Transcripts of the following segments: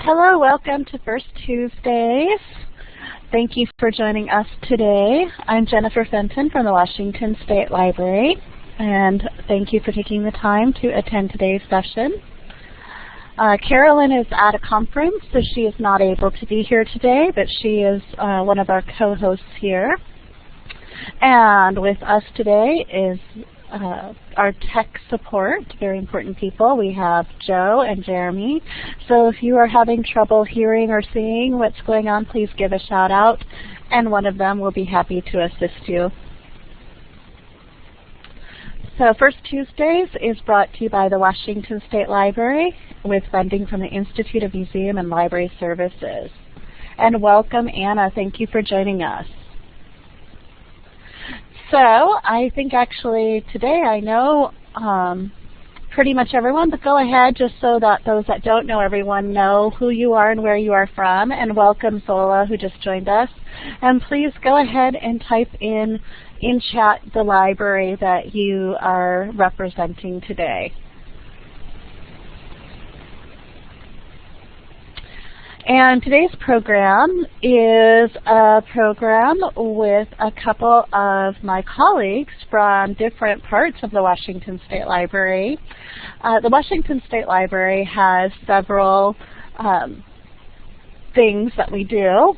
Hello, welcome to First Tuesdays. Thank you for joining us today. I'm Jennifer Fenton from the Washington State Library, and thank you for taking the time to attend today's session. Carolyn is at a conference, so she is not able to be here today, but she is one of our co-hosts here. And with us today is our tech support, very important people. We have Joe and Jeremy. So if you are having trouble hearing or seeing what's going on, please give a shout out, and one of them will be happy to assist you. So First Tuesdays is brought to you by the Washington State Library with funding from the Institute of Museum and Library Services. And welcome, Anna. Thank you for joining us. So I think actually today I know pretty much everyone, but go ahead just so that those that don't know everyone know who you are and where you are from. And welcome Zola, who just joined us. And please go ahead and type in chat the library that you are representing today. And today's program is a program with a couple of my colleagues from different parts of the Washington State Library. The Washington State Library has several things that we do,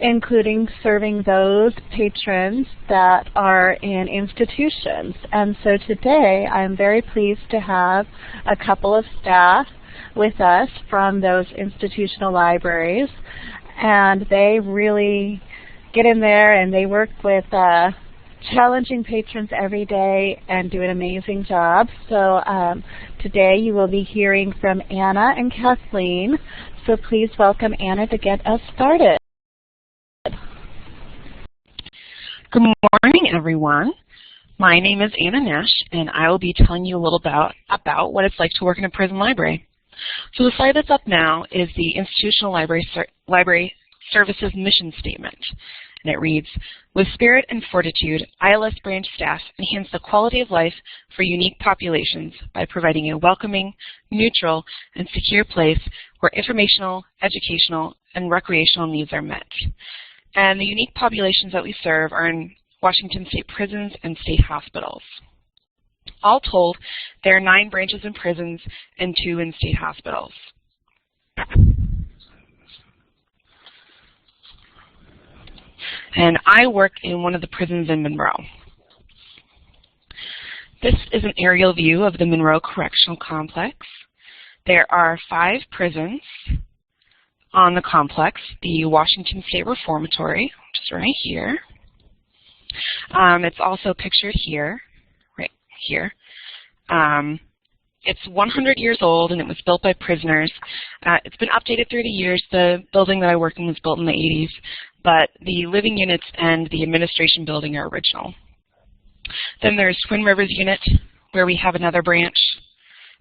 including serving those patrons that are in institutions. And so today I'm very pleased to have a couple of staff with us from those institutional libraries, and they really get in there and they work with challenging patrons every day and do an amazing job. So today you will be hearing from Anna and Kathleen, so please welcome Anna to get us started. Good morning, everyone. My name is Anna Nash, and I will be telling you a little about what it's like to work in a prison library. So the slide that's up now is the Institutional Library Services Mission Statement, and it reads, with spirit and fortitude, ILS branch staff enhance the quality of life for unique populations by providing a welcoming, neutral, and secure place where informational, educational, and recreational needs are met. And the unique populations that we serve are in Washington State prisons and state hospitals. All told, there are 9 branches in prisons and 2 in state hospitals. And I work in one of the prisons in Monroe. This is an aerial view of the Monroe Correctional Complex. There are 5 prisons on the complex, the Washington State Reformatory, which is right here. It's also pictured here. Here. It's 100 years old, and it was built by prisoners. It's been updated through the years. The building that I work in was built in the 80s, but the living units and the administration building are original. Then there's Twin Rivers Unit, where we have another branch.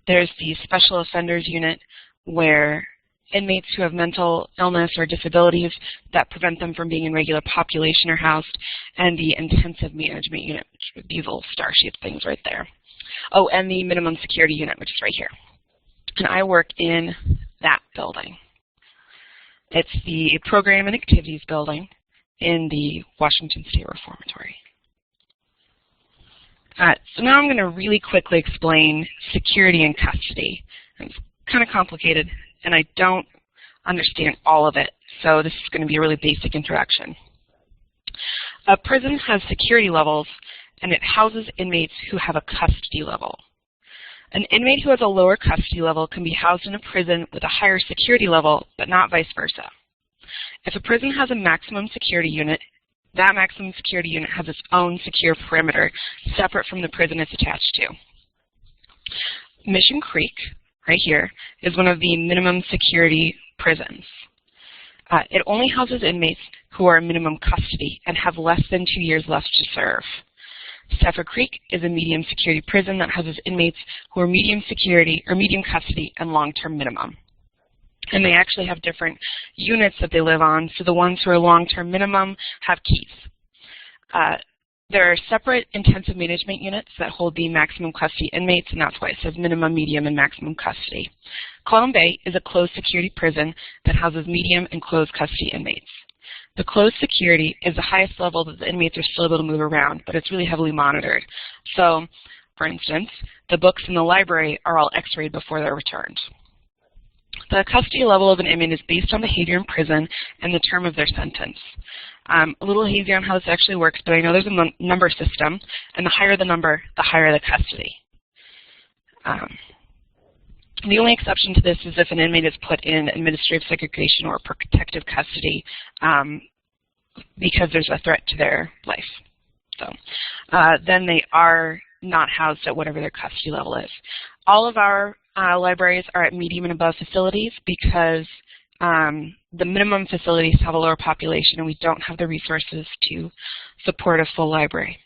There's the Special Offenders Unit, where inmates who have mental illness or disabilities that prevent them from being in regular population are housed, and the Intensive Management Unit, which are these little star-shaped things right there. Oh, and the Minimum Security Unit, which is right here. And I work in that building. It's the Program and Activities Building in the Washington State Reformatory. So now I'm going to really quickly explain security and custody. It's kind of complicated, and I don't understand all of it, so this is going to be a really basic introduction. A prison has security levels, and it houses inmates who have a custody level. An inmate who has a lower custody level can be housed in a prison with a higher security level, but not vice versa. If a prison has a maximum security unit, that maximum security unit has its own secure perimeter, separate from the prison it's attached to. Mission Creek, right here, is one of the minimum security prisons. It only houses inmates who are in minimum custody and have less than 2 years left to serve. Stafford Creek is a medium security prison that houses inmates who are medium security or medium custody and long-term minimum. And they actually have different units that they live on, so the ones who are long-term minimum have keys. there are separate intensive management units that hold the maximum custody inmates, and that's why it says minimum, medium, and maximum custody. Column Bay is a closed security prison that houses medium and closed custody inmates. The closed security is the highest level that the inmates are still able to move around, but it's really heavily monitored. So, for instance, the books in the library are all x-rayed before they're returned. The custody level of an inmate is based on behavior in prison and the term of their sentence. A little hazy on how this actually works, but I know there's a number system, and the higher the number, the higher the custody. The only exception to this is if an inmate is put in administrative segregation or protective custody because there's a threat to their life. So then they are not housed at whatever their custody level is. All of our libraries are at medium and above facilities because the minimum facilities have a lower population and we don't have the resources to support a full library.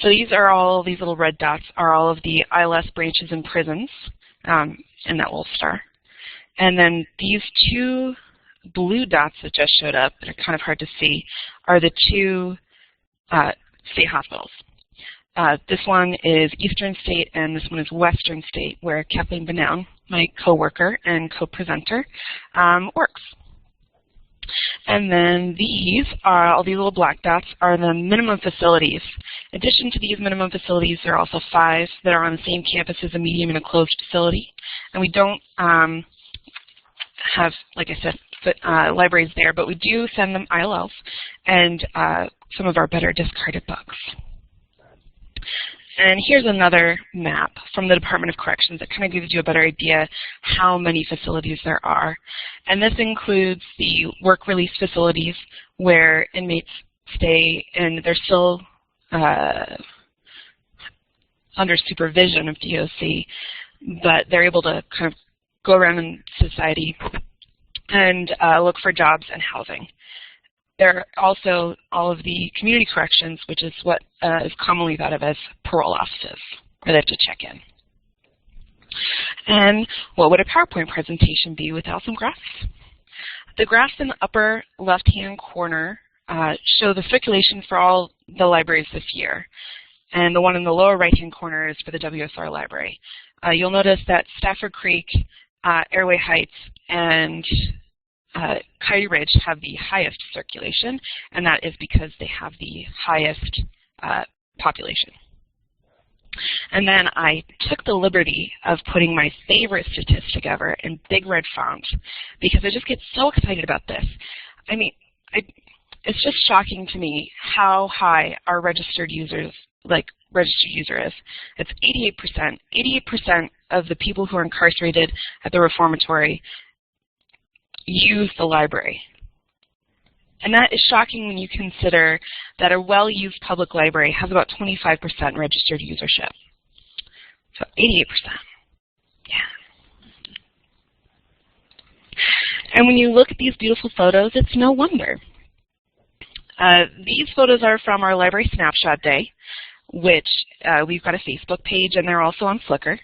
So these little red dots are all of the ILS branches and prisons in that little star. And then these two blue dots that just showed up that are kind of hard to see are the two state hospitals. This one is Eastern State and this one is Western State, where Kathleen Benown, my co-worker and co-presenter, works. And then these are, all these little black dots are the minimum facilities. In addition to these minimum facilities, there are also 5 that are on the same campus as a medium and a closed facility. And we don't have, like I said, libraries there, but we do send them ILLs and some of our better discarded books. And here's another map from the Department of Corrections that kind of gives you a better idea how many facilities there are. And this includes the work release facilities where inmates stay and they're still under supervision of DOC, but they're able to kind of go around in society and look for jobs and housing. There are also all of the community corrections, which is what is commonly thought of as parole offices, where they have to check in. And what would a PowerPoint presentation be without some graphs? The graphs in the upper left-hand corner show the circulation for all the libraries this year. And the one in the lower right-hand corner is for the WSR library. You'll notice that Stafford Creek, Airway Heights, and Coyote Ridge have the highest circulation, and that is because they have the highest population. And then I took the liberty of putting my favorite statistic ever in big red font because I just get so excited about this. I mean, it's just shocking to me how high our registered user is. It's 88%. 88% of the people who are incarcerated at the reformatory use the library. And that is shocking when you consider that a well-used public library has about 25% registered usership. So 88%. Yeah. And when you look at these beautiful photos, it's no wonder. These photos are from our Library Snapshot Day, which we've got a Facebook page, and they're also on Flickr.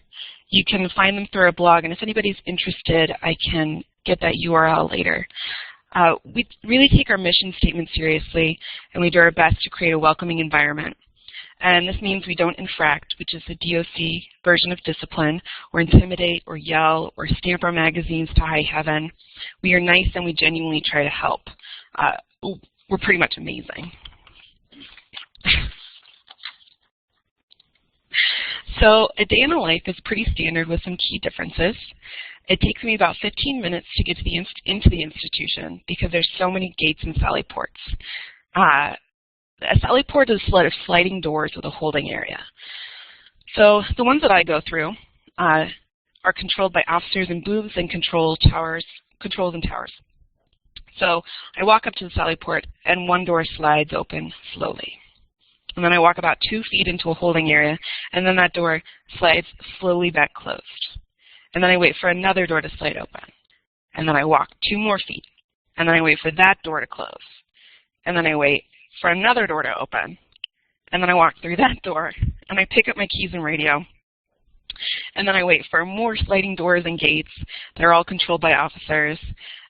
You can find them through our blog, and if anybody's interested, I can get that URL later. We really take our mission statement seriously, and we do our best to create a welcoming environment. And this means we don't infract, which is the DOC version of discipline, or intimidate, or yell, or stamp our magazines to high heaven. We are nice, and we genuinely try to help. We're pretty much amazing. So a day in the life is pretty standard with some key differences. It takes me about 15 minutes to get to into the institution because there's so many gates and sally ports. A sally port is a set of sliding doors with a holding area. So the ones that I go through are controlled by officers in booths and controls and towers. So I walk up to the sally port and one door slides open slowly. And then I walk about 2 feet into a holding area, and then that door slides slowly back closed. And then I wait for another door to slide open. And then I walk 2 more feet. And then I wait for that door to close. And then I wait for another door to open. And then I walk through that door. And I pick up my keys and radio. And then I wait for more sliding doors and gates that are all controlled by officers.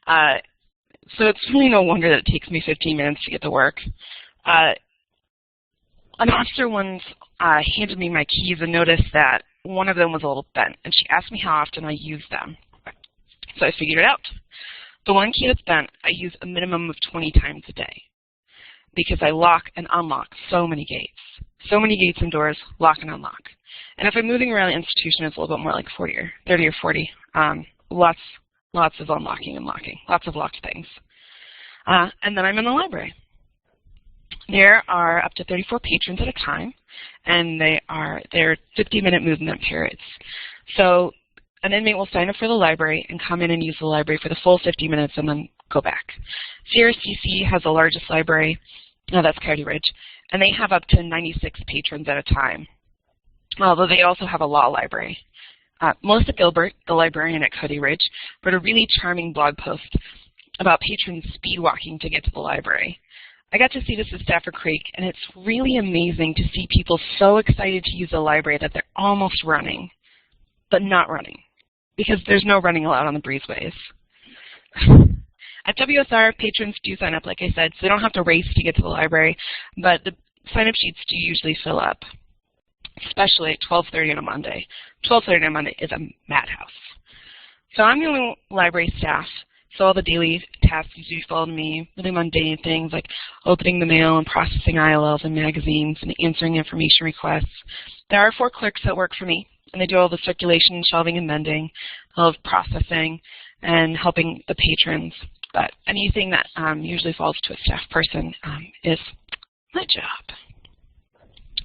So it's really no wonder that it takes me 15 minutes to get to work. an officer once handed me my keys and noticed that one of them was a little bent, and she asked me how often I use them. So I figured it out. The one key that's bent, I use a minimum of 20 times a day because I lock and unlock so many gates. So many gates and doors, lock and unlock. And if I'm moving around the institution, it's a little bit more like 30 or 40. Lots of unlocking and locking, lots of locked things. And then I'm in the library. There are up to 34 patrons at a time, and they're 50-minute movement periods. So an inmate will sign up for the library and come in and use the library for the full 50 minutes and then go back. CRCC has the largest library, that's Coyote Ridge, and they have up to 96 patrons at a time, although they also have a law library. Melissa Gilbert, the librarian at Coyote Ridge, wrote a really charming blog post about patrons speed walking to get to the library. I got to see this at Stafford Creek, and it's really amazing to see people so excited to use the library that they're almost running, but not running, because there's no running allowed on the breezeways. At WSR, patrons do sign up, like I said, so they don't have to race to get to the library, but the sign-up sheets do usually fill up, especially at 12:30 on a Monday. 12:30 on a Monday is a madhouse. So I'm the only library staff, so all the daily tasks usually fall to me, really mundane things like opening the mail and processing ILLs and magazines and answering information requests. There are 4 clerks that work for me, and they do all the circulation, shelving, and mending, all of processing, and helping the patrons. But anything that usually falls to a staff person is my job.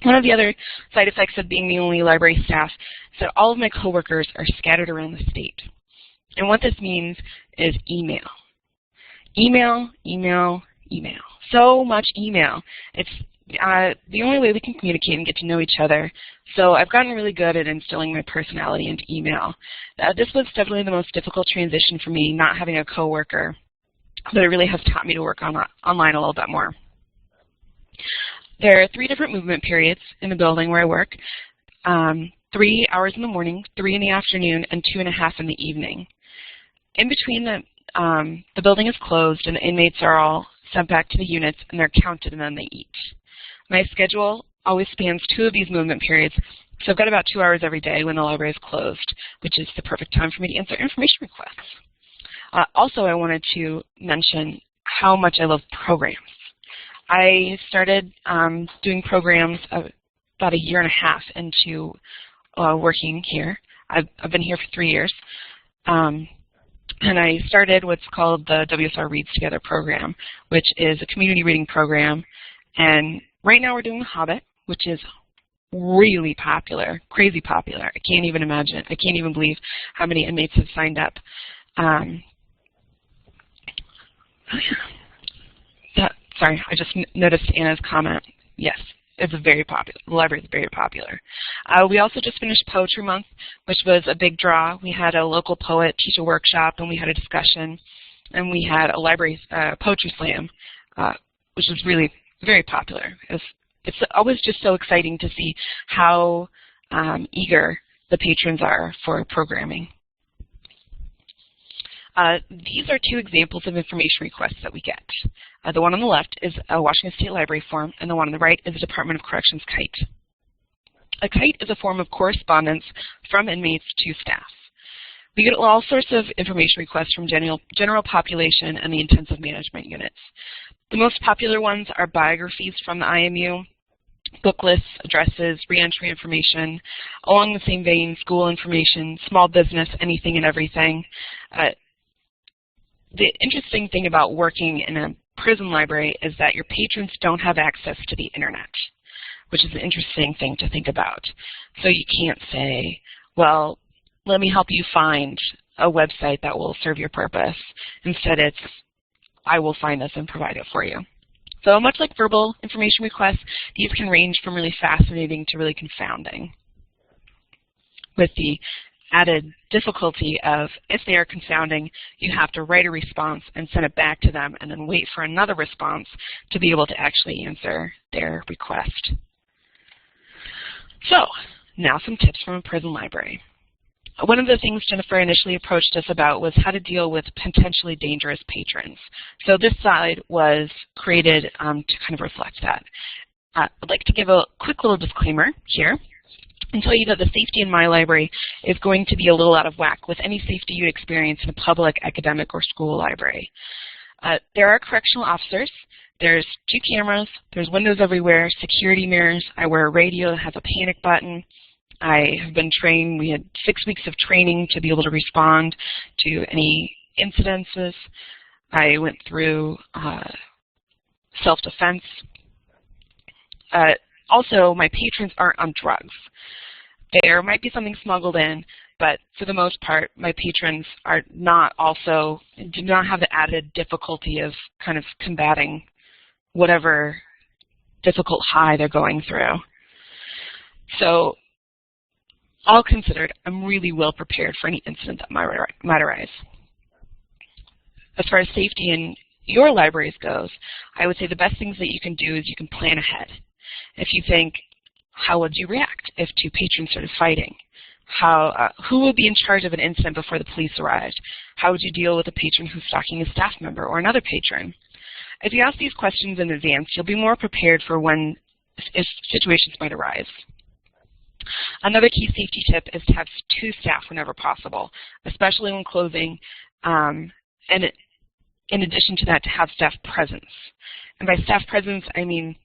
One of the other side effects of being the only library staff is that all of my coworkers are scattered around the state. And what this means is email. Email, email, email. So much email. It's the only way we can communicate and get to know each other. So I've gotten really good at instilling my personality into email. This was definitely the most difficult transition for me, not having a coworker, but it really has taught me to work online a little bit more. There are 3 different movement periods in the building where I work. 3 hours in the morning, 3 in the afternoon, and 2.5 in the evening. In between, the building is closed and the inmates are all sent back to the units and they're counted and then they eat. My schedule always spans 2 of these movement periods, so I've got about 2 hours every day when the library is closed, which is the perfect time for me to answer information requests. Also, I wanted to mention how much I love programs. I started doing programs about 1.5 years into working here. I've been here for 3 years. And I started what's called the WSR Reads Together program, which is a community reading program. And right now we're doing The Hobbit, which is really popular, crazy popular. I can't even imagine it. I can't even believe how many inmates have signed up. Sorry, I just noticed Anna's comment. Yes, it's very popular. The library is very popular. We also just finished Poetry Month, which was a big draw. We had a local poet teach a workshop, and we had a discussion, and we had a library poetry slam, which was really very popular. It's always just so exciting to see how eager the patrons are for programming. These are 2 examples of information requests that we get. The one on the left is a Washington State Library form, and the one on the right is a Department of Corrections kite. A kite is a form of correspondence from inmates to staff. We get all sorts of information requests from general population and the intensive management units. The most popular ones are biographies from the IMU, book lists, addresses, reentry information. Along the same vein, school information, small business, anything and everything. The interesting thing about working in a prison library is that your patrons don't have access to the internet, which is an interesting thing to think about. So you can't say, well, let me help you find a website that will serve your purpose. Instead, it's, I will find this and provide it for you. So much like verbal information requests, these can range from really fascinating to really confounding, with the added difficulty of, if they are confounding, you have to write a response and send it back to them and then wait for another response to be able to actually answer their request. So, now some tips from a prison library. One of the things Jennifer initially approached us about was how to deal with potentially dangerous patrons. So this slide was created to kind of reflect that. I'd like to give a quick little disclaimer here and tell you that the safety in my library is going to be a little out of whack with any safety you'd experience in a public, academic, or school library. There are correctional officers. There's 2 cameras. There's windows everywhere, security mirrors. I wear a radio that has a panic button. I have been trained. We had 6 weeks of training to be able to respond to any incidences. I went through self-defense. Also, my patrons aren't on drugs. There might be something smuggled in, but for the most part, my patrons are not also, do not have the added difficulty of kind of combating whatever difficult high they're going through. So, all considered, I'm really well prepared for any incident that might arise. As far as safety in your libraries goes, I would say the best things that you can do is you can plan ahead. If you think, how would you react if 2 patrons started fighting? Who would be in charge of an incident before the police arrived? How would you deal with a patron who's stalking a staff member or another patron? If you ask these questions in advance, you'll be more prepared for if situations might arise. Another key safety tip is to have 2 staff whenever possible, especially when closing, and in addition to that, to have staff presence. And by staff presence, I mean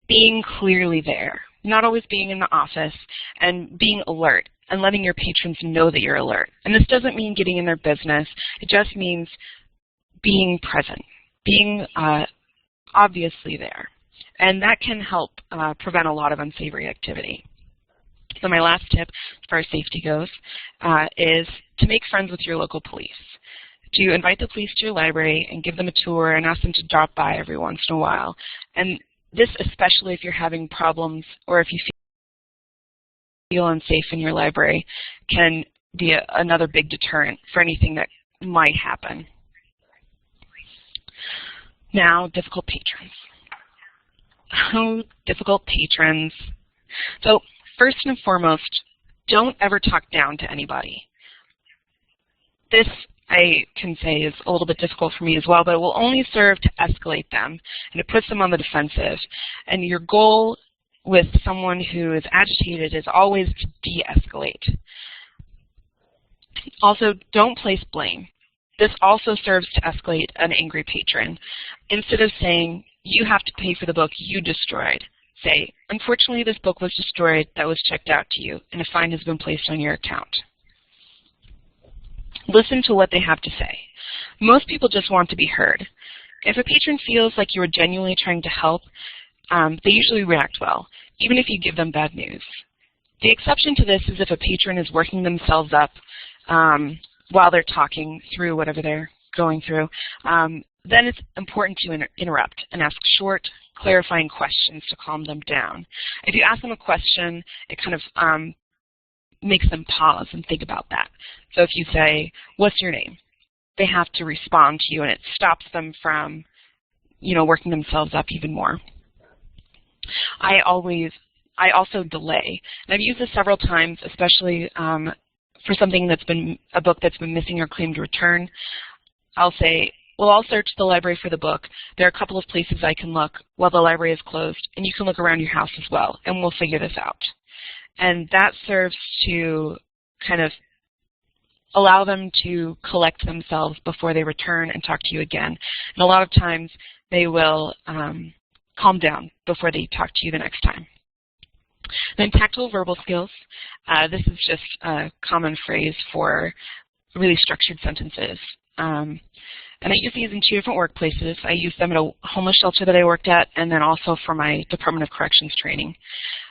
being clearly there, not always being in the office, and being alert and letting your patrons know that you're alert. And this doesn't mean getting in their business. It just means being present, being obviously there. And that can help prevent a lot of unsavory activity. So my last tip, as far as safety goes, is to make friends with your local police. To invite the police to your library and give them a tour and ask them to drop by every once in a while. And this especially if you're having problems or if you feel unsafe in your library can be another big deterrent for anything that might happen. Now, difficult patrons. Oh, difficult patrons. So first and foremost, don't ever talk down to anybody. This, I can say, is a little bit difficult for me as well, but it will only serve to escalate them, and it puts them on the defensive. And your goal with someone who is agitated is always to de-escalate. Also, don't place blame. This also serves to escalate an angry patron. Instead of saying, you have to pay for the book you destroyed, say, unfortunately this book was destroyed, that was checked out to you, and a fine has been placed on your account. Listen to what they have to say. Most people just want to be heard. If a patron feels like you are genuinely trying to help, they usually react well, even if you give them bad news. The exception to this is if a patron is working themselves up while they're talking through whatever they're going through. Then it's important to interrupt and ask short, clarifying questions to calm them down. If you ask them a question, it kind of makes them pause and think about that. So if you say, what's your name? They have to respond to you, and it stops them from, working themselves up even more. I also delay. And I've used this several times, especially for something that's been a book that's been missing or claimed to return. I'll say, well, I'll search the library for the book. There are a couple of places I can look while the library is closed, and you can look around your house as well, and we'll figure this out. And that serves to kind of allow them to collect themselves before they return and talk to you again. And a lot of times they will calm down before they talk to you the next time. Then tactile verbal skills. This is just a common phrase for really structured sentences. And I use these in 2 different workplaces. I use them at a homeless shelter that I worked at, and then also for my Department of Corrections training.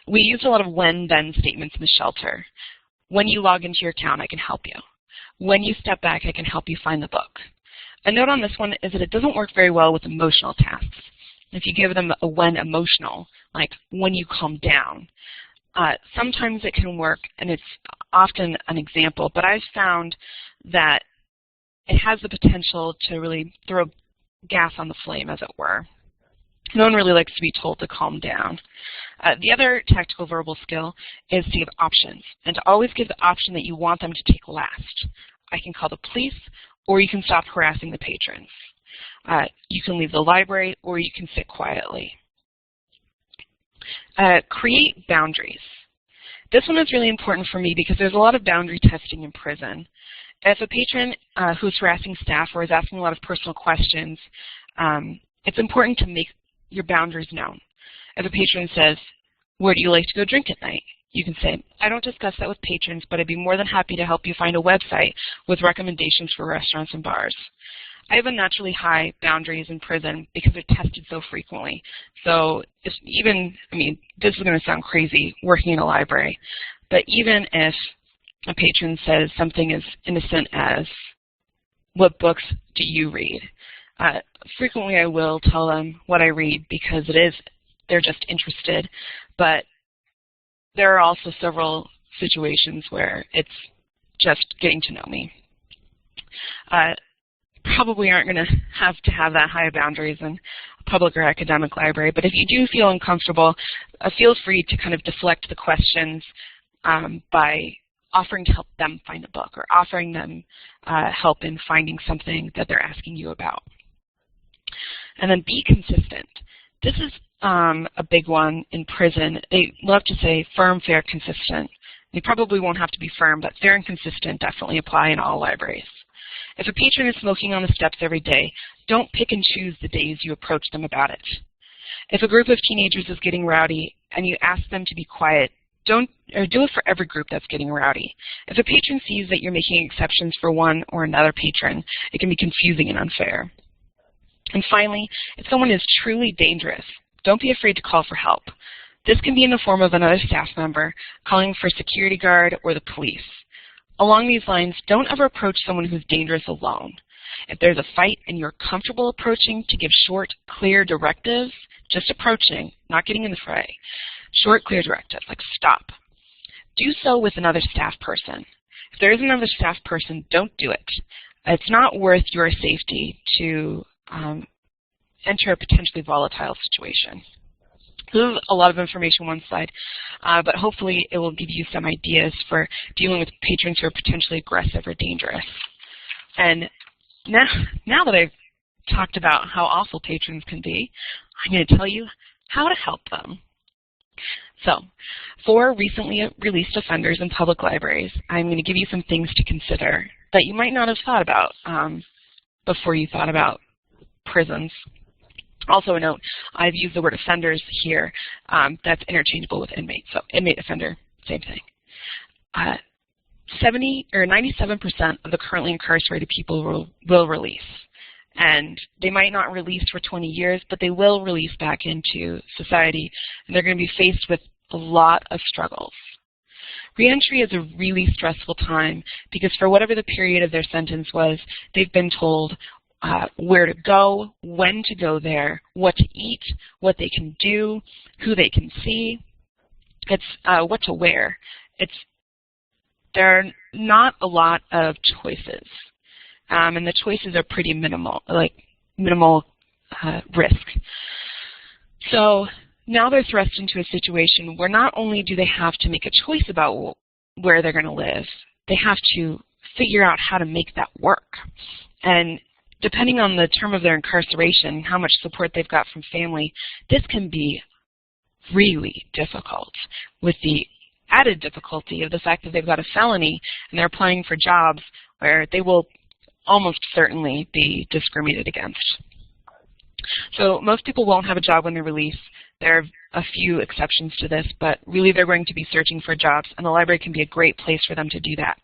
We use a lot of when-then statements in the shelter. When you log into your account, I can help you. When you step back, I can help you find the book. A note on this one is that it doesn't work very well with emotional tasks. If you give them a when emotional, like when you calm down, sometimes it can work, and it's often an example, but I've found that it has the potential to really throw gas on the flame, as it were. No one really likes to be told to calm down. The other tactical verbal skill is to give options, and to always give the option that you want them to take last. I can call the police, or you can stop harassing the patrons. You can leave the library, or you can sit quietly. Create boundaries. This one is really important for me because there's a lot of boundary testing in prison. If a patron who's harassing staff or is asking a lot of personal questions, it's important to make your boundaries known. If a patron says, "Where do you like to go drink at night?" you can say, "I don't discuss that with patrons, but I'd be more than happy to help you find a website with recommendations for restaurants and bars." I have unnaturally high boundaries in prison because they're tested so frequently. So this is going to sound crazy working in a library, but even if a patron says something as innocent as, "What books do you read?" Frequently I will tell them what I read because they're just interested, but there are also several situations where it's just getting to know me. Probably aren't going to have that high boundaries in a public or academic library, but if you do feel uncomfortable, feel free to kind of deflect the questions by offering to help them find a book or offering them help in finding something that they're asking you about. And then be consistent. This is a big one in prison. They love to say firm, fair, consistent. They probably won't have to be firm, but fair and consistent definitely apply in all libraries. If a patron is smoking on the steps every day, don't pick and choose the days you approach them about it. If a group of teenagers is getting rowdy and you ask them to be quiet, do it for every group that's getting rowdy. If a patron sees that you're making exceptions for one or another patron, it can be confusing and unfair. And finally, if someone is truly dangerous, don't be afraid to call for help. This can be in the form of another staff member, calling for a security guard or the police. Along these lines, don't ever approach someone who's dangerous alone. If there's a fight and you're comfortable approaching, to give short, clear directives, just approaching, not getting in the fray. Short, clear directives, like stop. Do so with another staff person. If there is another staff person, don't do it. It's not worth your safety to enter a potentially volatile situation. This is a lot of information on one slide, but hopefully it will give you some ideas for dealing with patrons who are potentially aggressive or dangerous. And now that I've talked about how awful patrons can be, I'm going to tell you how to help them. So, for recently released offenders in public libraries, I'm going to give you some things to consider that you might not have thought about before you thought about prisons. Also a note, I've used the word offenders here. That's interchangeable with inmate. So inmate, offender, same thing. 97% of the currently incarcerated people will release. And they might not release for 20 years, but they will release back into society, and they're going to be faced with a lot of struggles. Reentry is a really stressful time because for whatever the period of their sentence was, they've been told where to go, when to go there, what to eat, what they can do, who they can see, what to wear. There are not a lot of choices, and the choices are pretty minimal risk. So now they're thrust into a situation where not only do they have to make a choice about where they're going to live, they have to figure out how to make that work. And depending on the term of their incarceration, how much support they've got from family, this can be really difficult, with the added difficulty of the fact that they've got a felony and they're applying for jobs where they will almost certainly be discriminated against. So most people won't have a job when they release. There are a few exceptions to this, but really they're going to be searching for jobs, and the library can be a great place for them to do that.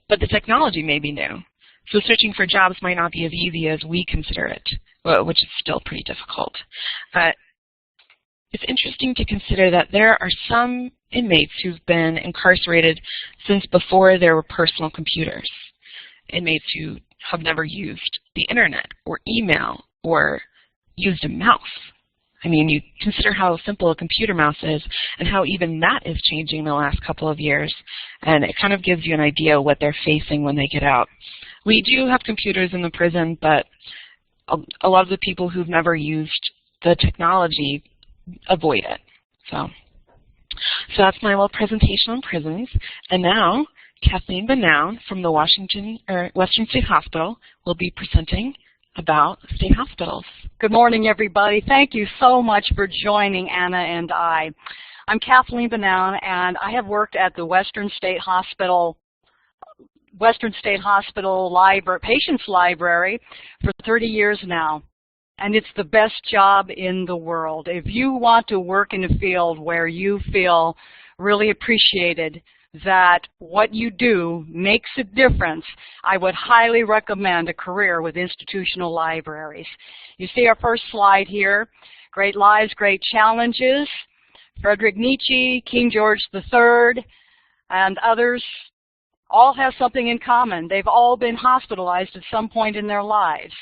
But the technology may be new. So searching for jobs might not be as easy as we consider it, which is still pretty difficult. It's interesting to consider that there are some inmates who've been incarcerated since before there were personal computers. Inmates who have never used the internet or email or used a mouse. I mean, you consider how simple a computer mouse is and how even that is changing in the last couple of years. And it kind of gives you an idea of what they're facing when they get out. We do have computers in the prison, but a lot of the people who've never used the technology avoid it. So that's my little presentation on prisons. And now, Kathleen Benown from the Western State Hospital will be presenting about state hospitals. Good morning, everybody. Thank you so much for joining Anna and I. I'm Kathleen Benown, and I have worked at the Western State Hospital Library, Patients Library for 30 years now, and it's the best job in the world. If you want to work in a field where you feel really appreciated, that what you do makes a difference, I would highly recommend a career with institutional libraries. You see our first slide here, Great Lives, Great Challenges. Friedrich Nietzsche, King George III, and others all have something in common. They've all been hospitalized at some point in their lives.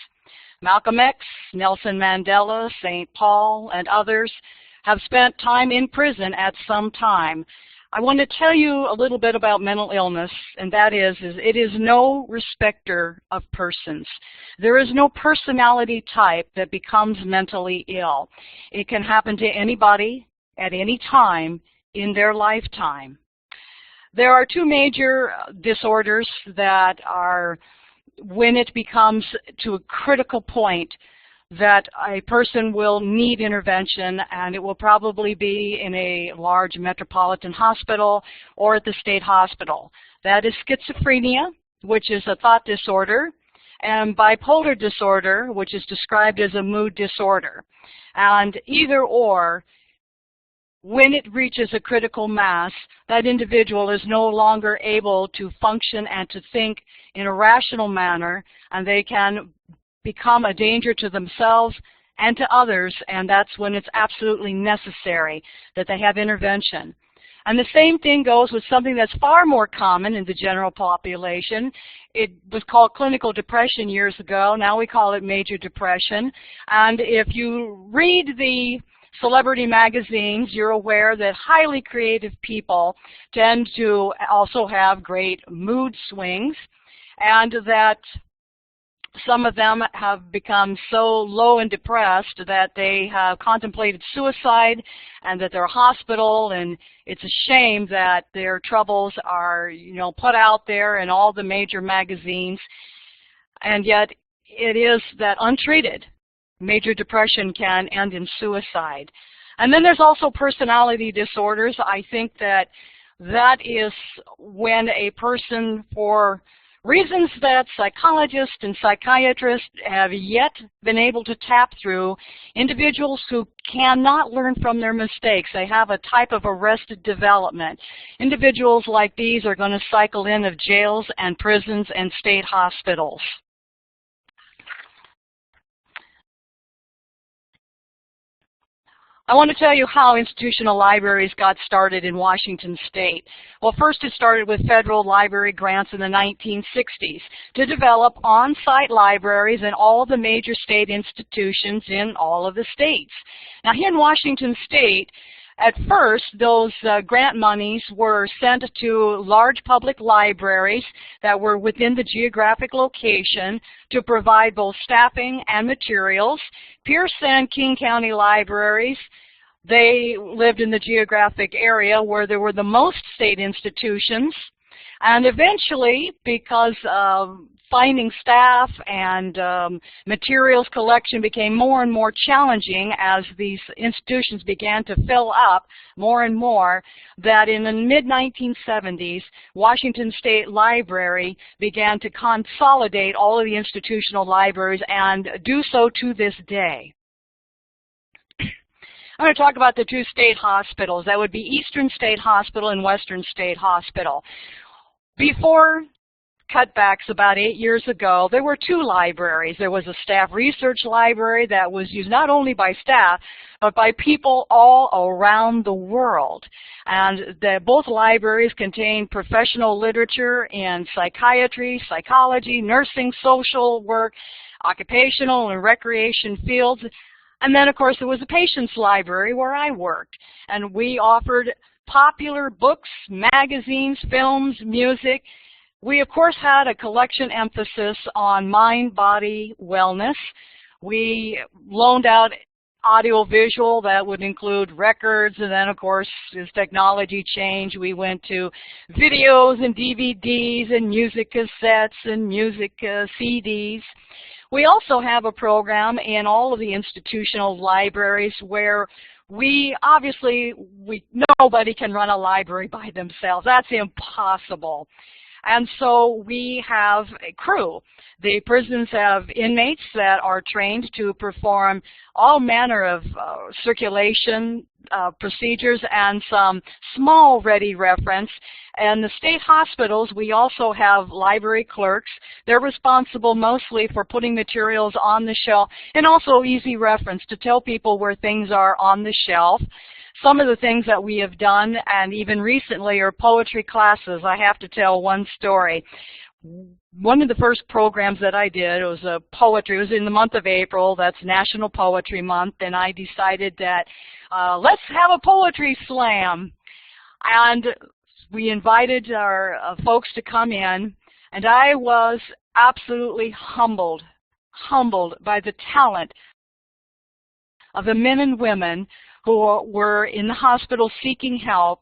Malcolm X, Nelson Mandela, St. Paul, and others have spent time in prison at some time. I want to tell you a little bit about mental illness, and that is it is no respecter of persons. There is no personality type that becomes mentally ill. It can happen to anybody at any time in their lifetime. There are two major disorders that are, when it becomes to a critical point, that a person will need intervention, and it will probably be in a large metropolitan hospital or at the state hospital. That is schizophrenia, which is a thought disorder, and bipolar disorder, which is described as a mood disorder. And either or, when it reaches a critical mass, that individual is no longer able to function and to think in a rational manner, and they can become a danger to themselves and to others, and that's when it's absolutely necessary that they have intervention. And the same thing goes with something that's far more common in the general population. It was called clinical depression years ago. Now we call it major depression. And if you read the celebrity magazines, you're aware that highly creative people tend to also have great mood swings, and that some of them have become so low and depressed that they have contemplated suicide, and that they're hospital, and it's a shame that their troubles are, put out there in all the major magazines. And yet it is that untreated, major depression can end in suicide. And then there's also personality disorders. I think that is when a person, for reasons that psychologists and psychiatrists have yet been able to tap through, individuals who cannot learn from their mistakes. They have a type of arrested development. Individuals like these are going to cycle in of jails and prisons and state hospitals. I want to tell you how institutional libraries got started in Washington State. Well, first it started with federal library grants in the 1960s to develop on-site libraries in all the major state institutions in all of the states. Now here in Washington State, at first, those grant monies were sent to large public libraries that were within the geographic location to provide both staffing and materials. Pierce and King County libraries, they lived in the geographic area where there were the most state institutions. And eventually, because finding staff and materials collection became more and more challenging as these institutions began to fill up more and more, that in the mid-1970s, Washington State Library began to consolidate all of the institutional libraries and do so to this day. I'm going to talk about the two state hospitals. That would be Eastern State Hospital and Western State Hospital. Before cutbacks about 8 years ago, there were two libraries. There was a staff research library that was used not only by staff, but by people all around the world. And both libraries contain professional literature in psychiatry, psychology, nursing, social work, occupational and recreation fields. And then, of course, there was a patients library where I worked. And we offered popular books, magazines, films, music. We, of course, had a collection emphasis on mind-body wellness. We loaned out audio-visual. That would include records, and then, of course, as technology changed, we went to videos and DVDs and music cassettes and music CDs. We also have a program in all of the institutional libraries where nobody can run a library by themselves. That's impossible. And so we have a crew. The prisons have inmates that are trained to perform all manner of circulation procedures and some small ready reference. And the state hospitals, we also have library clerks. They're responsible mostly for putting materials on the shelf and also easy reference to tell people where things are on the shelf. Some of the things that we have done, and even recently, are poetry classes. I have to tell one story. One of the first programs that I did was poetry. It was in the month of April. That's National Poetry Month, and I decided that let's have a poetry slam. And we invited our folks to come in, and I was absolutely humbled by the talent of the men and women who were in the hospital seeking help,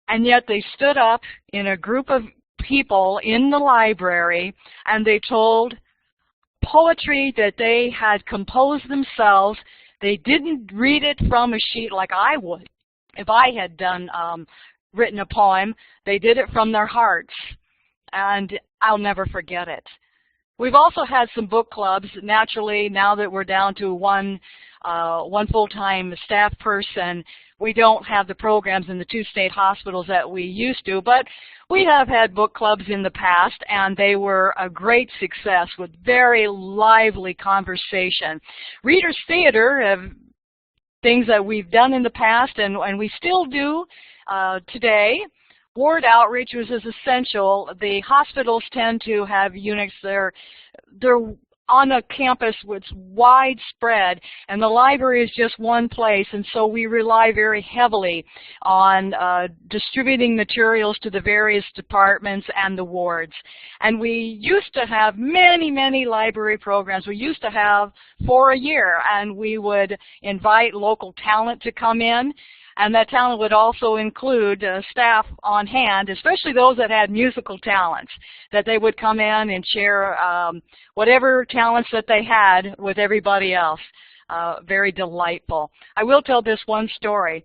and yet they stood up in a group of people in the library and they told poetry that they had composed themselves. They didn't read it from a sheet like I would if I had written a poem. They did it from their hearts, and I'll never forget it. We've also had some book clubs. Naturally, now that we're down to one full-time staff person, we don't have the programs in the two state hospitals that we used to, but we have had book clubs in the past, and they were a great success with very lively conversation. Readers Theater, things that we've done in the past and we still do today. Ward outreach was as essential. The hospitals tend to have units. They're on a campus that's widespread, and the library is just one place, and so we rely very heavily on distributing materials to the various departments and the wards. And we used to have many, many library programs. We used to have 4 a year, and we would invite local talent to come in. And that talent would also include staff on hand, especially those that had musical talents, that they would come in and share whatever talents that they had with everybody else. Very delightful. I will tell this one story.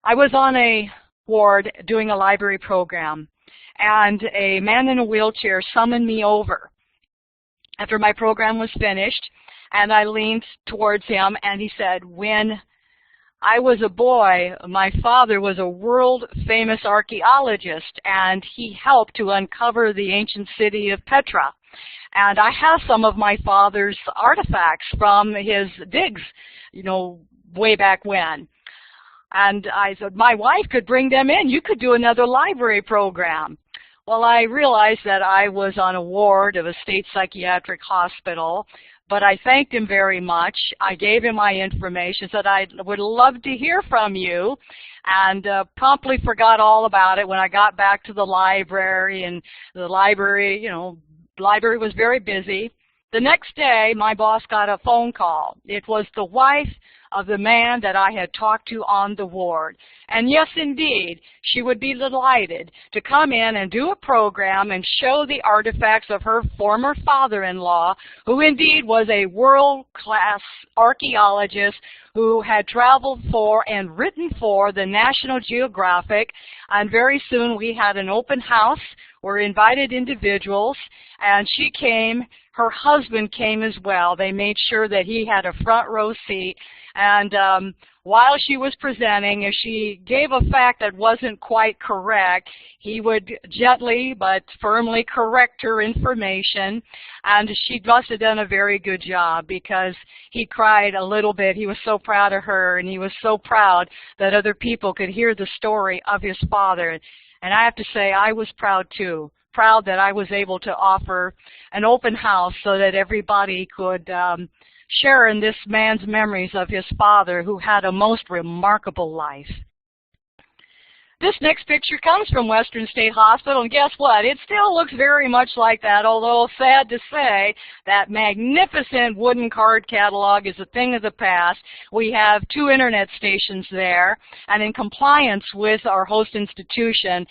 I was on a ward doing a library program, and a man in a wheelchair summoned me over after my program was finished, and I leaned towards him, and he said, "When I was a boy, my father was a world-famous archaeologist, and he helped to uncover the ancient city of Petra. And I have some of my father's artifacts from his digs, way back when." And I said, "My wife could bring them in. You could do another library program." Well, I realized that I was on a ward of a state psychiatric hospital, but I thanked him very much. I gave him my information, said I would love to hear from you, and promptly forgot all about it when I got back to the library, and the library, library was very busy. The next day, my boss got a phone call. It was the wife of the man that I had talked to on the ward. And yes, indeed, she would be delighted to come in and do a program and show the artifacts of her former father-in-law, who indeed was a world-class archaeologist who had traveled for and written for the National Geographic. And very soon we had an open house. We invited individuals, and she came. Her husband came as well. They made sure that he had a front row seat. And while she was presenting, if she gave a fact that wasn't quite correct, he would gently but firmly correct her information. And she must have done a very good job, because he cried a little bit. He was so proud of her, and he was so proud that other people could hear the story of his father. And I have to say, I was proud too. Proud that I was able to offer an open house so that everybody could share in this man's memories of his father, who had a most remarkable life. This next picture comes from Western State Hospital, and guess what? It still looks very much like that, although sad to say, that magnificent wooden card catalog is a thing of the past. We have 2 internet stations there, and in compliance with our host institution,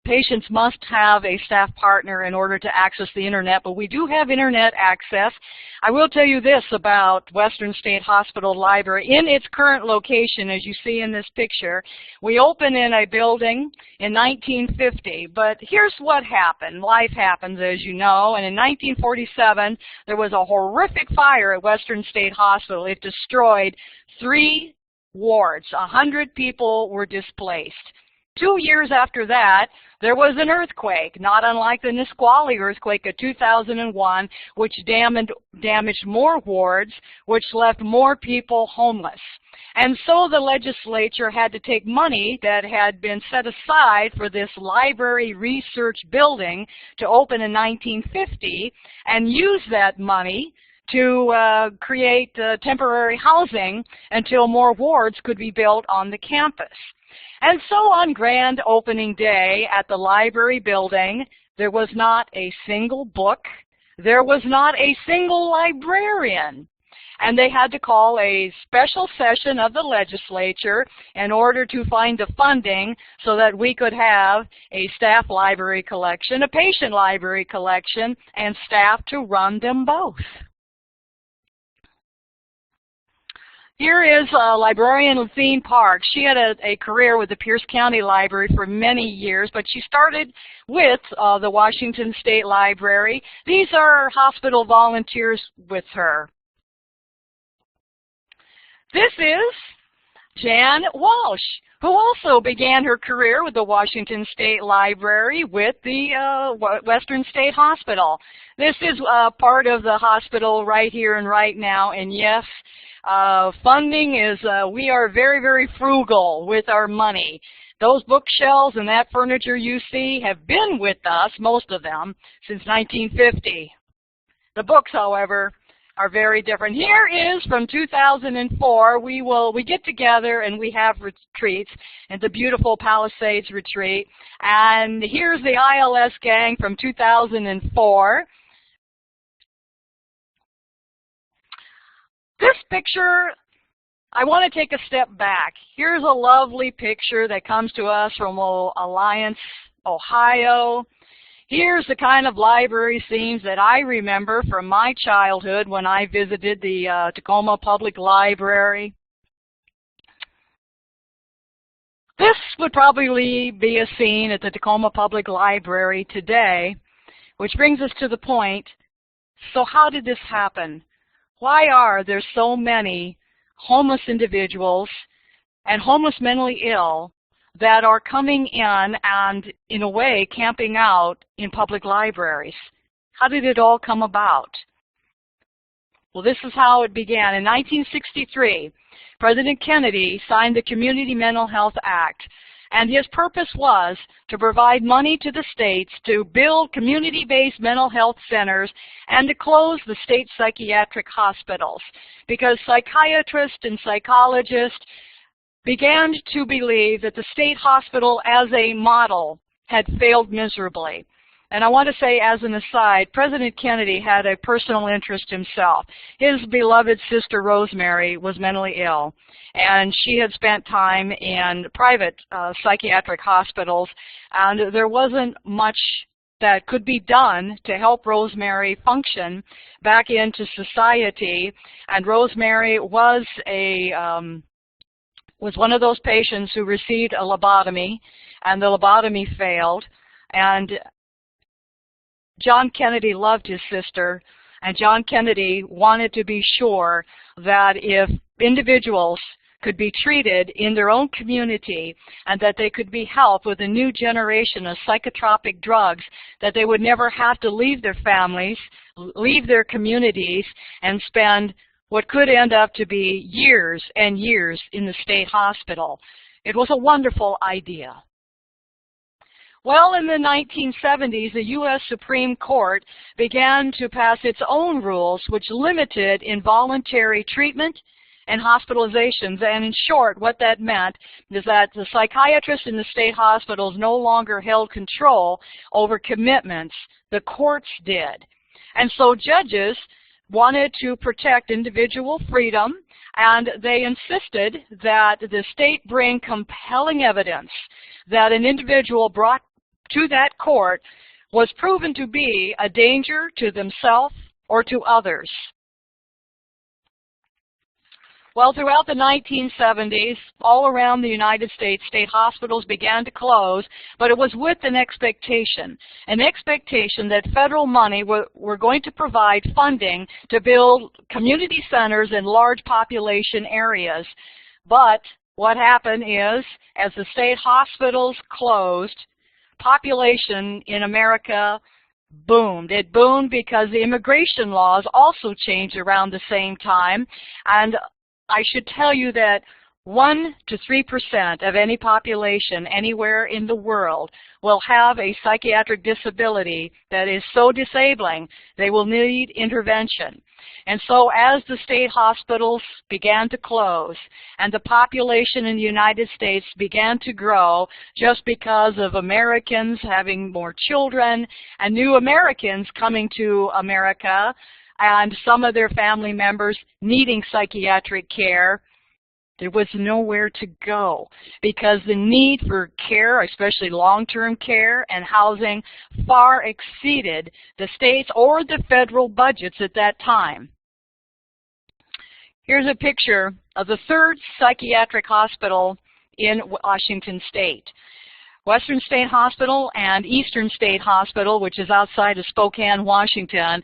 patients must have a staff partner in order to access the internet, but we do have internet access. I will tell you this about Western State Hospital Library. In its current location, as you see in this picture, we opened in a building in 1950, but here's what happened. Life happens, as you know, and in 1947, there was a horrific fire at Western State Hospital. It destroyed 3 wards. 100 people were displaced. 2 years after that, there was an earthquake, not unlike the Nisqually earthquake of 2001, which damaged more wards, which left more people homeless. And so the legislature had to take money that had been set aside for this library research building to open in 1950 and use that money to create temporary housing until more wards could be built on the campus. And so on grand opening day at the library building, there was not a single book, there was not a single librarian. And they had to call a special session of the legislature in order to find the funding so that we could have a staff library collection, a patient library collection, and staff to run them both. Here is librarian Lathine Parks. She had a career with the Pierce County Library for many years, but she started with the Washington State Library. These are hospital volunteers with her. This is Jan Walsh, who also began her career with the Washington State Library with the Western State Hospital. This is part of the hospital right here and right now, and yes, funding is, we are very, very frugal with our money. Those bookshelves and that furniture you see have been with us, most of them, since 1950. The books, however, are very different. Here is from 2004. We get together and we have retreats, and the beautiful Palisades retreat. And here's the ILS gang from 2004. This picture, I want to take a step back. Here's a lovely picture that comes to us from Alliance, Ohio. Here's the kind of library scenes that I remember from my childhood when I visited the Tacoma Public Library. This would probably be a scene at the Tacoma Public Library today, which brings us to the point, so how did this happen? Why are there so many homeless individuals and homeless mentally ill that are coming in and, in a way, camping out in public libraries? How did it all come about? Well, this is how it began. In 1963, President Kennedy signed the Community Mental Health Act, and his purpose was to provide money to the states to build community-based mental health centers and to close the state psychiatric hospitals, because psychiatrists and psychologists began to believe that the state hospital as a model had failed miserably. And I want to say, as an aside, President Kennedy had a personal interest himself. His beloved sister Rosemary was mentally ill, and she had spent time in private psychiatric hospitals, and there wasn't much that could be done to help Rosemary function back into society. And Rosemary was one of those patients who received a lobotomy, and the lobotomy failed. And John Kennedy loved his sister, and John Kennedy wanted to be sure that if individuals could be treated in their own community and that they could be helped with a new generation of psychotropic drugs, that they would never have to leave their families, leave their communities, and spend what could end up to be years and years in the state hospital. It was a wonderful idea. Well, in the 1970s, the U.S. Supreme Court began to pass its own rules which limited involuntary treatment and hospitalizations. And in short, what that meant is that the psychiatrists in the state hospitals no longer held control over commitments. The courts did. And so judges wanted to protect individual freedom, and they insisted that the state bring compelling evidence that an individual brought to that court was proven to be a danger to themselves or to others. Well, throughout the 1970s, all around the United States, state hospitals began to close, but it was with an expectation that federal money were going to provide funding to build community centers in large population areas. But what happened is, as the state hospitals closed, population in America boomed. It boomed because the immigration laws also changed around the same time, and I should tell you that 1 to 3% of any population anywhere in the world will have a psychiatric disability that is so disabling they will need intervention. And so as the state hospitals began to close and the population in the United States began to grow just because of Americans having more children and new Americans coming to America, and some of their family members needing psychiatric care, there was nowhere to go because the need for care, especially long-term care and housing, far exceeded the state's or the federal budgets at that time. Here's a picture of the third psychiatric hospital in Washington State. Western State Hospital and Eastern State Hospital, which is outside of Spokane, Washington,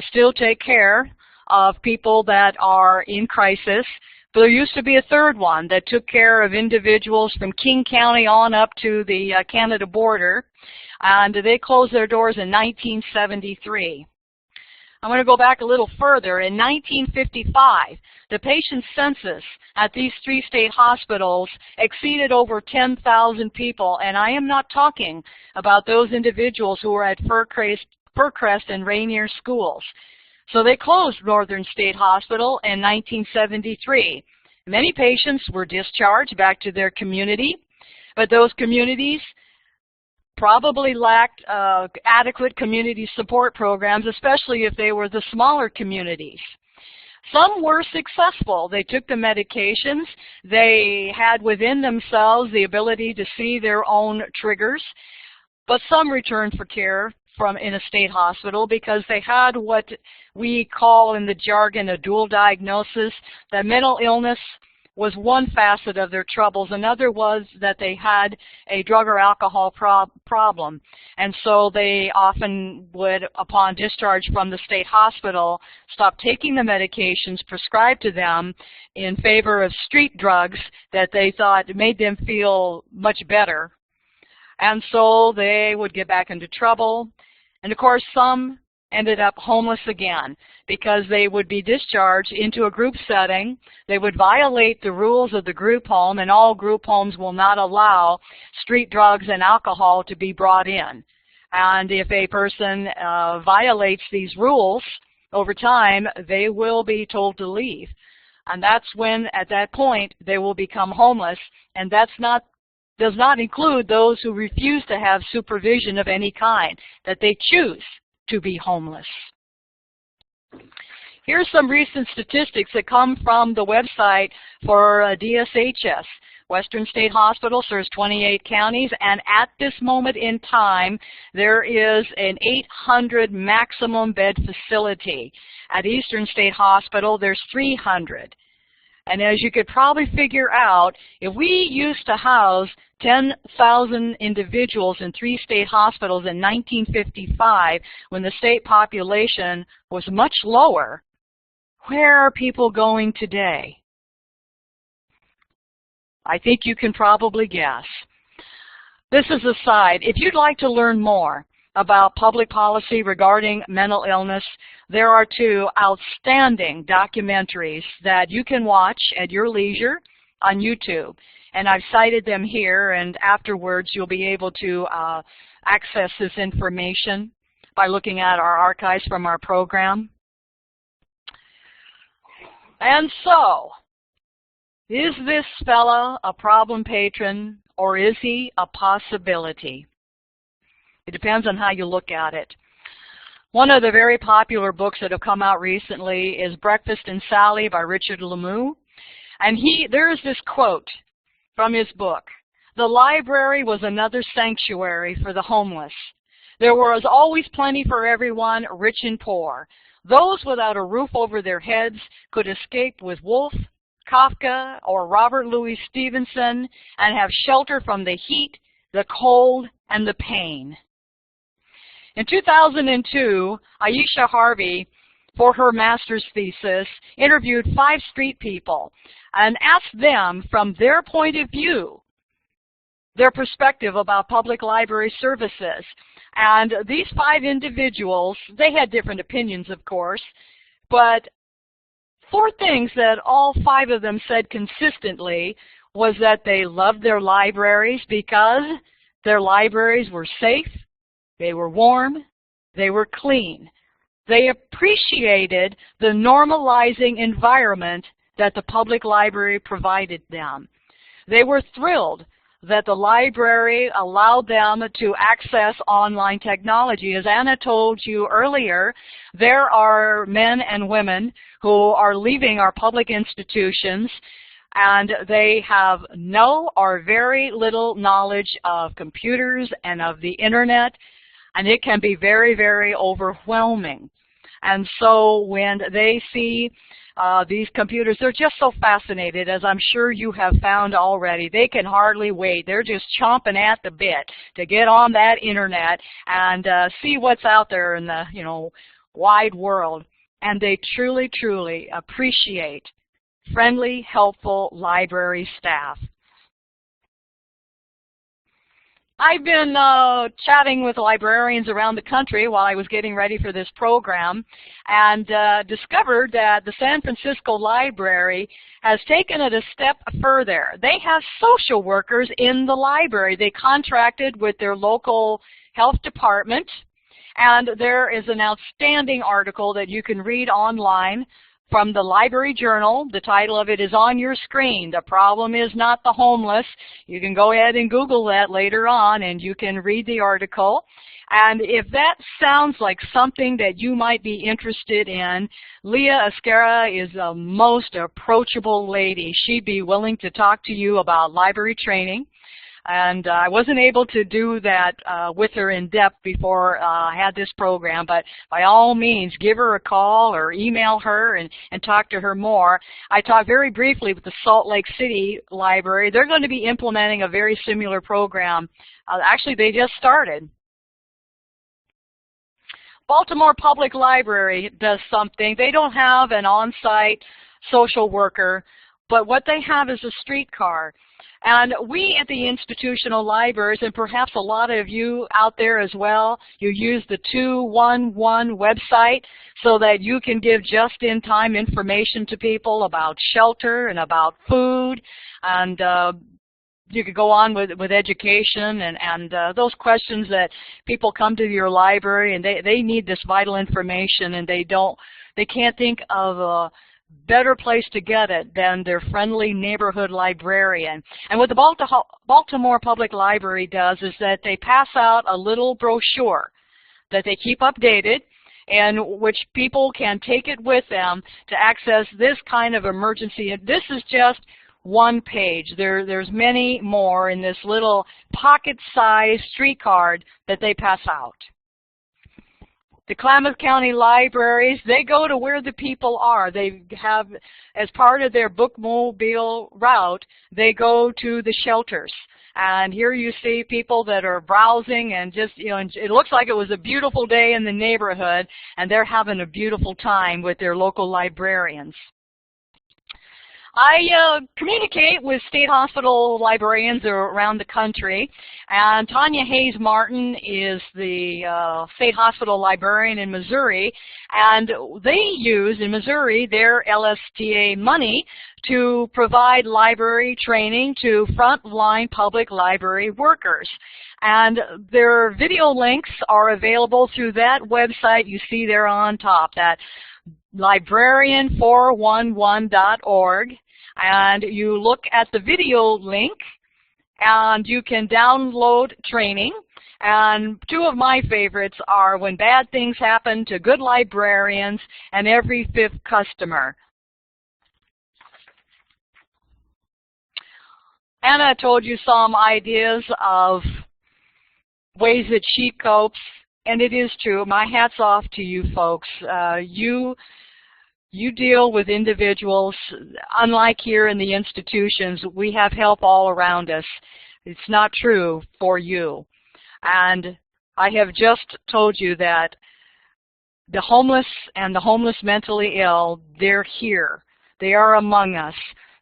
still take care of people that are in crisis. But there used to be a third one that took care of individuals from King County on up to the Canada border, and they closed their doors in 1973. I'm going to go back a little further. In 1955, the patient census at these three state hospitals exceeded over 10,000 people, and I am not talking about those individuals who were at Fircrest and Rainier schools. So they closed Northern State Hospital in 1973. Many patients were discharged back to their community, but those communities probably lacked adequate community support programs, especially if they were the smaller communities. Some were successful. They took the medications. They had within themselves the ability to see their own triggers, but some returned for care in a state hospital because they had what we call in the jargon a dual diagnosis, that mental illness was one facet of their troubles. Another was that they had a drug or alcohol problem. And so they often would, upon discharge from the state hospital, stop taking the medications prescribed to them in favor of street drugs that they thought made them feel much better. And so they would get back into trouble. And of course, some ended up homeless again because they would be discharged into a group setting. They would violate the rules of the group home, and all group homes will not allow street drugs and alcohol to be brought in. And if a person violates these rules over time, they will be told to leave. And that's when, at that point, they will become homeless, and does not include those who refuse to have supervision of any kind, that they choose to be homeless. Here's some recent statistics that come from the website for DSHS. Western State Hospital serves 28 counties, and at this moment in time, there is an 800 maximum bed facility. At Eastern State Hospital, there's 300. And as you could probably figure out, if we used to house 10,000 individuals in 3 state hospitals in 1955, when the state population was much lower, where are people going today? I think you can probably guess. This is a side. If you'd like to learn more about public policy regarding mental illness, there are 2 outstanding documentaries that you can watch at your leisure on YouTube. And I've cited them here, and afterwards you'll be able to access this information by looking at our archives from our program. And so, Is this fella a problem patron, or is he a possibility? It depends on how you look at it. One of the very popular books that have come out recently is Breakfast and Sally by Richard Lemieux. And there's this quote from his book: "The library was another sanctuary for the homeless. There was always plenty for everyone, rich and poor. Those without a roof over their heads could escape with Woolf, Kafka, or Robert Louis Stevenson and have shelter from the heat, the cold, and the pain." In 2002, Aisha Harvey, for her master's thesis, interviewed 5 street people and asked them, from their point of view, their perspective about public library services. And these 5 individuals, they had different opinions, of course, but 4 things that all 5 of them said consistently was that they loved their libraries because their libraries were safe, they were warm, they were clean. They appreciated the normalizing environment that the public library provided them. They were thrilled that the library allowed them to access online technology. As Anna told you earlier, there are men and women who are leaving our public institutions and they have no or very little knowledge of computers and of the internet, and it can be very, very overwhelming. And so when they see these computers, they're just so fascinated, as I'm sure you have found already. They can hardly wait. They're just chomping at the bit to get on that internet and see what's out there in the wide world. And they truly, truly appreciate friendly, helpful library staff. I've been chatting with librarians around the country while I was getting ready for this program and discovered that the San Francisco Library has taken it a step further. They have social workers in the library. They contracted with their local health department, and there is an outstanding article that you can read online from the Library Journal. The title of it is on your screen. The problem is not the homeless. You can go ahead and Google that later on and you can read the article. And if that sounds like something that you might be interested in, Leah Esquera is a most approachable lady. She'd be willing to talk to you about library training. And I wasn't able to do that with her in depth before I had this program, but by all means, give her a call or email her and talk to her more. I talked very briefly with the Salt Lake City Library. They're going to be implementing a very similar program. Actually, they just started. Baltimore Public Library does something. They don't have an on-site social worker, but what they have is a streetcar. And we at the institutional libraries, and perhaps a lot of you out there as well, you use the 211 website so that you can give just-in-time information to people about shelter and about food, and you could go on with education and those questions that people come to your library and they need this vital information, and they can't think of a better place to get it than their friendly neighborhood librarian. And what the Baltimore Public Library does is that they pass out a little brochure that they keep updated, and which people can take it with them to access this kind of emergency. And this is just one page. There's many more in this little pocket-sized street card that they pass out. The Klamath County Libraries, they go to where the people are. They have, as part of their bookmobile route, they go to the shelters. And here you see people that are browsing and just, it looks like it was a beautiful day in the neighborhood, and they're having a beautiful time with their local librarians. I communicate with state hospital librarians around the country, and Tanya Hayes Martin is the state hospital librarian in Missouri, and they use, in Missouri, their LSTA money to provide library training to frontline public library workers. And their video links are available through that website you see there on top, that librarian411.org. and you look at the video link, and you can download training. And two of my favorites are When Bad Things Happen to Good Librarians and Every Fifth Customer. Anna told you some ideas of ways that she copes, and it is true. My hat's off to you folks. You deal with individuals. Unlike here in the institutions, we have help all around us. It's not true for you. And I have just told you that the homeless and the homeless mentally ill, they're here. They are among us.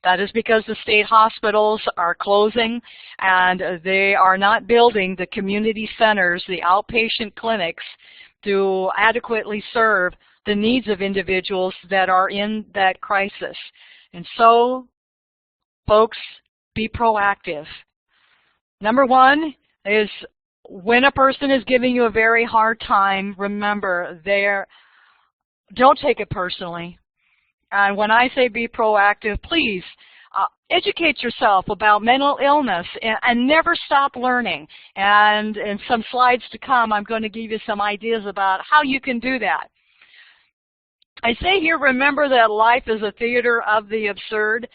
That is because the state hospitals are closing, and they are not building the community centers, the outpatient clinics, to adequately serve the needs of individuals that are in that crisis. And so, folks, be proactive. Number one is, when a person is giving you a very hard time, remember, don't take it personally. And when I say be proactive, please educate yourself about mental illness and never stop learning. And in some slides to come, I'm going to give you some ideas about how you can do that. I say here, remember that life is a theater of the absurd.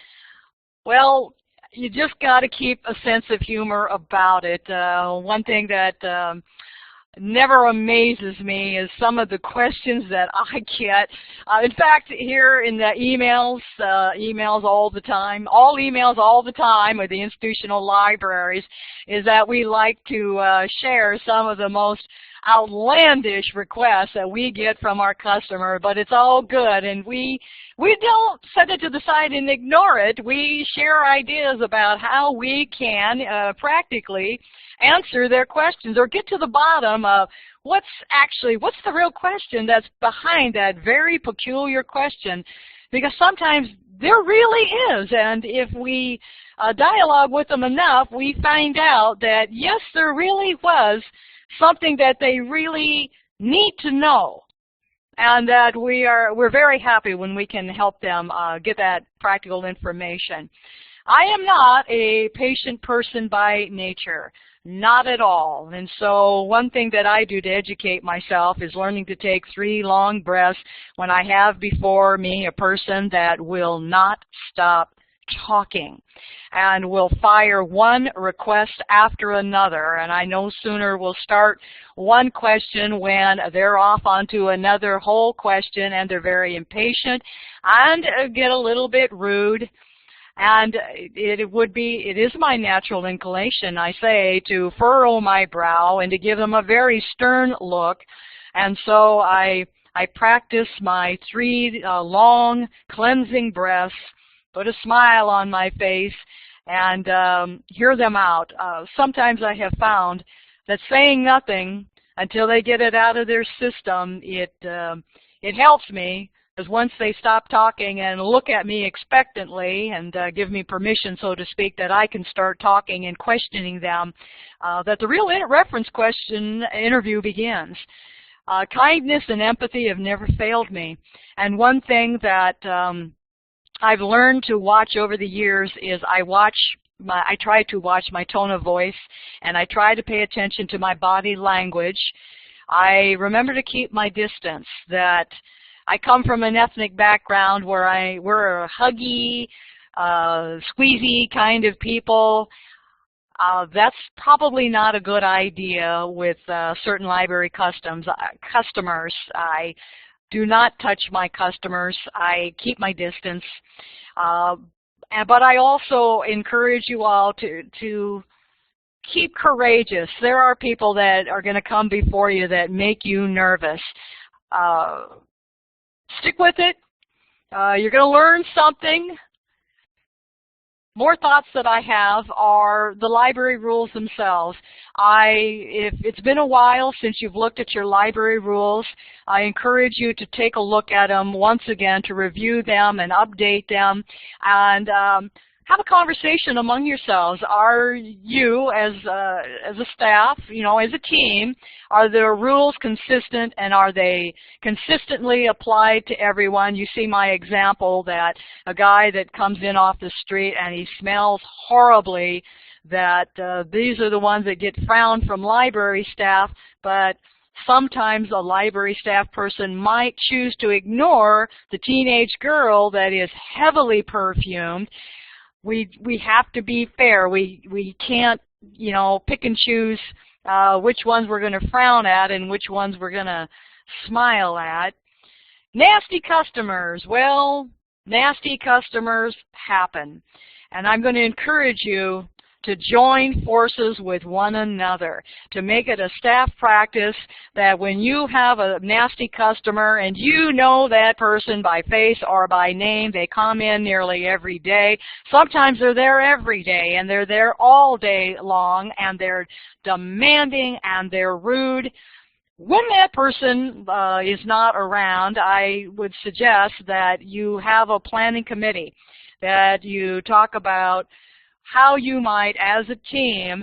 Well, you just got to keep a sense of humor about it. One thing that never amazes me is some of the questions that I get. In fact, here in the emails all the time, all emails all the time with the institutional libraries, is that we like to share some of the most outlandish requests that we get from our customer, but it's all good, and we don't set it to the side and ignore it. We share ideas about how we can practically answer their questions or get to the bottom of what's the real question that's behind that very peculiar question, because sometimes there really is, and if we dialogue with them enough, we find out that yes, there really was something that they really need to know, and that we're very happy when we can help them get that practical information. I am not a patient person by nature, not at all. And so one thing that I do to educate myself is learning to take 3 long breaths when I have before me a person that will not stop talking and will fire one request after another, and I no sooner will start one question when they're off onto another whole question, and they're very impatient and get a little bit rude. And it is my natural inclination, I say, to furrow my brow and to give them a very stern look. And so I practice my 3 long cleansing breaths, put a smile on my face, and hear them out. Sometimes I have found that saying nothing until they get it out of their system, it helps me, because once they stop talking and look at me expectantly and give me permission, so to speak, that I can start talking and questioning them, that the real reference question interview begins. Kindness and empathy have never failed me. And one thing that I've learned to watch over the years is I try to watch my tone of voice, and I try to pay attention to my body language. I remember to keep my distance, that I come from an ethnic background where we're a huggy, squeezy kind of people. That's probably not a good idea with certain library customers. I do not touch my customers. I keep my distance. But I also encourage you all to keep courageous. There are people that are going to come before you that make you nervous. Stick with it. You're going to learn something. More thoughts that I have are the library rules themselves. If it's been a while since you've looked at your library rules, I encourage you to take a look at them once again, to review them and update them, and have a conversation among yourselves. Are you, as a staff, as a team, are the rules consistent, and are they consistently applied to everyone? You see my example that a guy that comes in off the street and he smells horribly, that these are the ones that get frowned from library staff, but sometimes a library staff person might choose to ignore the teenage girl that is heavily perfumed. We have to be fair. We can't, pick and choose which ones we're going to frown at and which ones we're going to smile at. Nasty customers. Well, nasty customers happen. And I'm going to encourage you to join forces with one another, to make it a staff practice that when you have a nasty customer and you know that person by face or by name, they come in nearly every day. Sometimes they're there every day, and they're there all day long, and they're demanding and they're rude. When that person is not around, I would suggest that you have a planning committee, that you talk about how you might, as a team,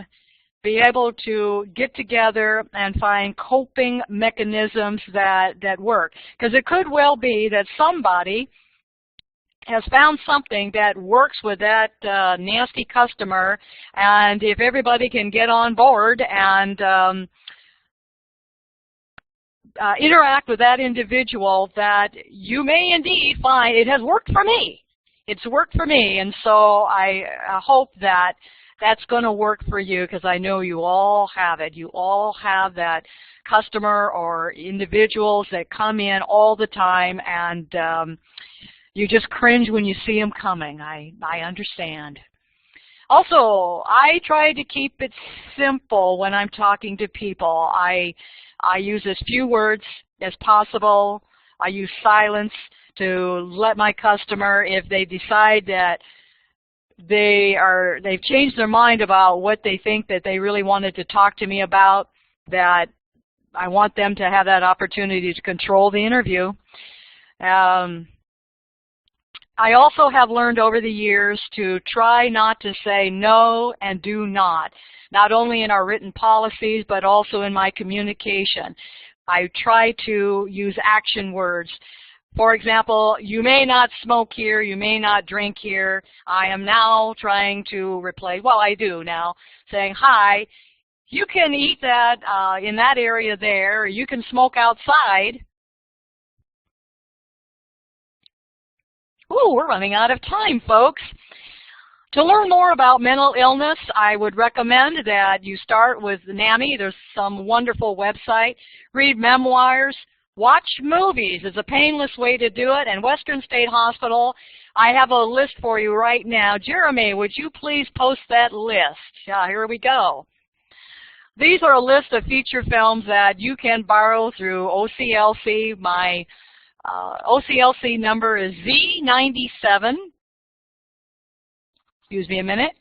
be able to get together and find coping mechanisms that work. Because it could well be that somebody has found something that works with that nasty customer, and if everybody can get on board and interact with that individual, that you may indeed find it has worked for me. It's worked for me, and so I hope that that's going to work for you, because I know you all have it. You all have that customer or individuals that come in all the time, and you just cringe when you see them coming. I understand. Also, I try to keep it simple when I'm talking to people. I use as few words as possible. I use silence to let my customer, if they decide that they've changed their mind about what they think that they really wanted to talk to me about, that I want them to have that opportunity to control the interview. I also have learned over the years to try not to say no and do not only in our written policies, but also in my communication. I try to use action words. For example, you may not smoke here, you may not drink here. I am now trying to replace, well, I do now, saying, hi, you can eat that in that area there, or you can smoke outside. Ooh, we're running out of time, folks. To learn more about mental illness, I would recommend that you start with NAMI. There's some wonderful website. Read memoirs. Watch movies is a painless way to do it. And Western State Hospital, I have a list for you right now. Jeremy, would you please post that list? Yeah, here we go. These are a list of feature films that you can borrow through OCLC. My OCLC number is Z97. Excuse me a minute.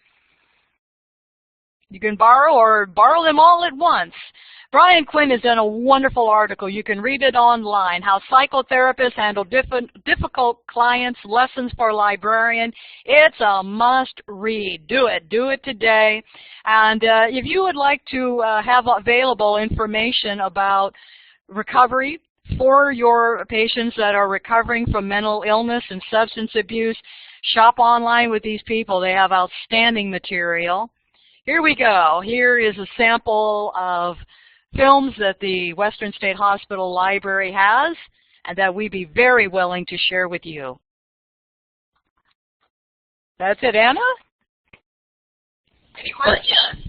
You can borrow them all at once. Brian Quinn has done a wonderful article. You can read it online, How Psychotherapists Handle Difficult Clients, Lessons for a Librarian. It's a must read. Do it. Do it today. And if you would like to have available information about recovery for your patients that are recovering from mental illness and substance abuse, shop online with these people. They have outstanding material. Here we go. Here is a sample of films that the Western State Hospital Library has and that we'd be very willing to share with you. That's it, Anna? Any questions?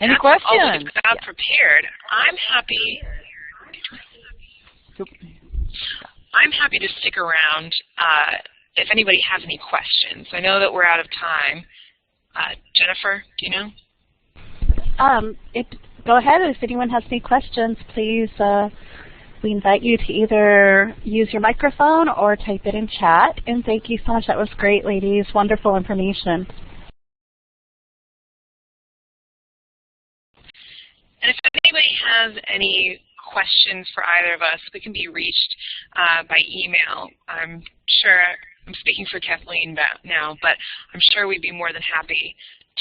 Any questions? I'm prepared. I'm happy to stick around if anybody has any questions. I know that we're out of time. Jennifer, do you know? Go ahead. If anyone has any questions, please, we invite you to either use your microphone or type it in chat. And thank you so much. That was great, ladies. Wonderful information. And if anybody has any questions for either of us, we can be reached by email. I'm sure I'm speaking for Kathleen now, but I'm sure we'd be more than happy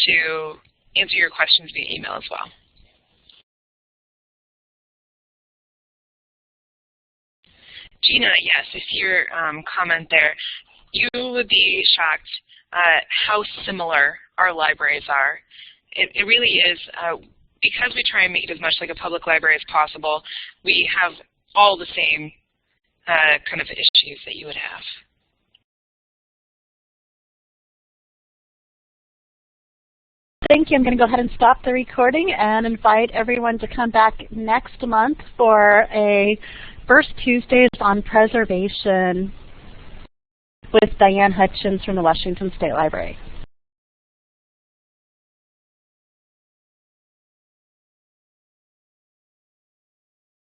to answer your questions via email as well. Gina, yes, I see your comment there. You would be shocked at how similar our libraries are. It really is, because we try and make it as much like a public library as possible, we have all the same kind of issues that you would have. Thank you. I'm going to go ahead and stop the recording and invite everyone to come back next month for a First Tuesdays on Preservation with Diane Hutchins from the Washington State Library.